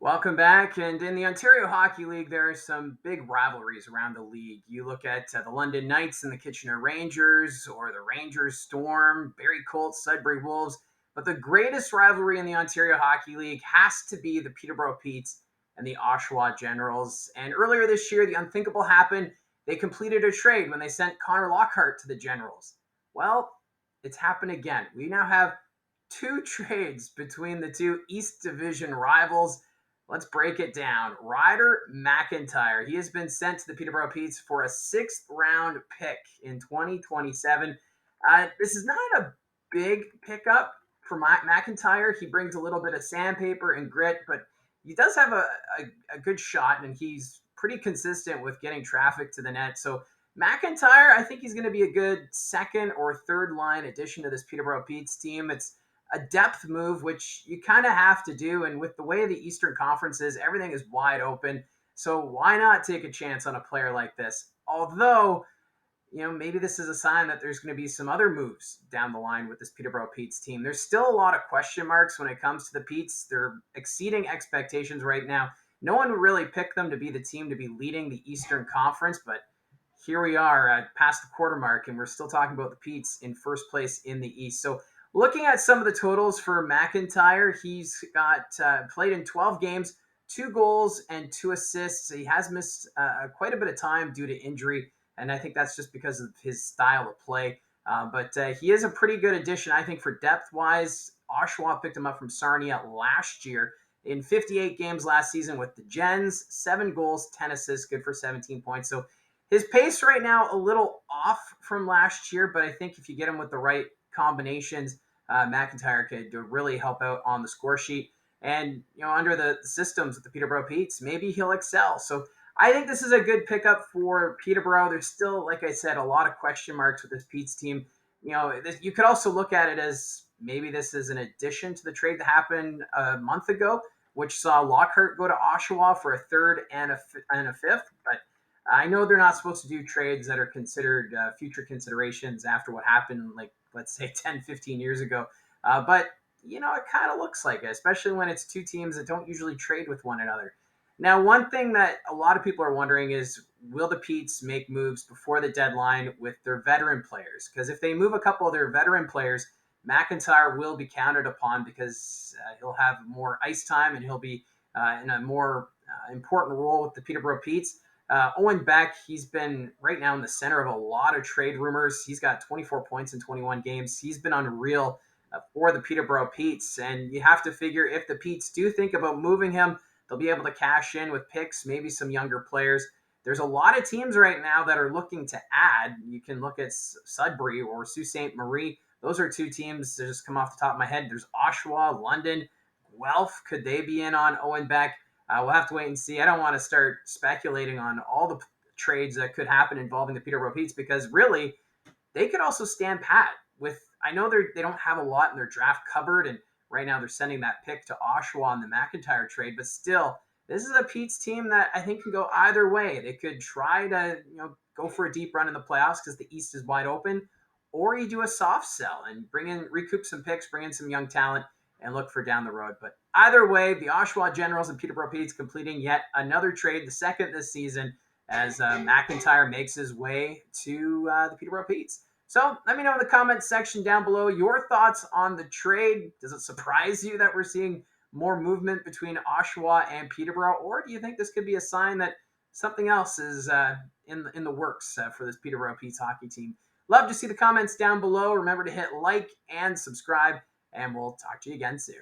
Welcome back. And in the Ontario Hockey League, there are some big rivalries around the league. You look at the London Knights and the Kitchener Rangers, or the Rangers Storm, Barrie Colts, Sudbury Wolves. But the greatest rivalry in the Ontario Hockey League has to be the Peterborough Petes and the Oshawa Generals. And earlier this year, the unthinkable happened. They completed a trade when they sent Connor Lockhart to the Generals. Well, it's happened again. We now have two trades between the two East Division rivals. Let's break it down. Ryder McIntyre. He has been sent to the Peterborough Petes for a sixth round pick in 2027. This is not a big pickup for McIntyre. He brings a little bit of sandpaper and grit, but he does have a good shot, and he's pretty consistent with getting traffic to the net. So McIntyre, I think he's going to be a good second or third line addition to this Peterborough Petes team. It's a depth move, which you kind of have to do. And with the way the Eastern Conference is, everything is wide open. So why not take a chance on a player like this? Although, maybe this is a sign that there's going to be some other moves down the line with this Peterborough Petes team. There's still a lot of question marks when it comes to the Petes. They're exceeding expectations right now. No one really picked them to be the team to be leading the Eastern Conference, but here we are past the quarter mark, and we're still talking about the Petes in first place in the East. So looking at some of the totals for McIntyre, he's got played in 12 games, 2 goals and 2 assists. He has missed quite a bit of time due to injury, and I think that's just because of his style of play. But he is a pretty good addition, I think, for depth-wise. Oshawa picked him up from Sarnia last year in 58 games last season with the Gens, 7 goals, 10 assists, good for 17 points. So his pace right now a little off from last year, but I think if you get him with the right combinations, McIntyre could really help out on the score sheet. And, under the systems with the Peterborough Petes, maybe he'll excel. So I think this is a good pickup for Peterborough. There's still, like I said, a lot of question marks with this Petes team. You could also look at it as maybe this is an addition to the trade that happened a month ago, which saw Lockhart go to Oshawa for a third and a fifth. But I know they're not supposed to do trades that are considered future considerations after what happened, like, let's say 10, 15 years ago. But, it kind of looks like it, especially when it's two teams that don't usually trade with one another. Now, one thing that a lot of people are wondering is, will the Petes make moves before the deadline with their veteran players? Because if they move a couple of their veteran players, McIntyre will be counted upon because he'll have more ice time and he'll be in a more important role with the Peterborough Petes. Owen Beck, he's been right now in the center of a lot of trade rumors. He's got 24 points in 21 games. He's been unreal for the Peterborough Petes. And you have to figure if the Petes do think about moving him, they'll be able to cash in with picks, maybe some younger players. There's a lot of teams right now that are looking to add. You can look at Sudbury or Sault Ste. Marie. Those are two teams that just come off the top of my head. There's Oshawa, London, Guelph. Could they be in on Owen Beck? We'll have to wait and see. I don't want to start speculating on all the trades that could happen involving the Peterborough Petes because really they could also stand pat with. I know they don't have a lot in their draft cupboard, and right now they're sending that pick to Oshawa on the McIntyre trade. But still, this is a Petes team that I think can go either way. They could try to go for a deep run in the playoffs because the East is wide open, or you do a soft sell and recoup some picks, bring in some young talent, and look for down the road. But either way, the Oshawa Generals and Peterborough Petes completing yet another trade, the second this season, as McIntyre makes his way to the Peterborough Petes. So let me know in the comments section down below your thoughts on the trade. Does it surprise you that we're seeing more movement between Oshawa and Peterborough, or do you think this could be a sign that something else is in the works for this Peterborough Petes hockey team? Love to see the comments down below. Remember to hit like and subscribe, and we'll talk to you again soon.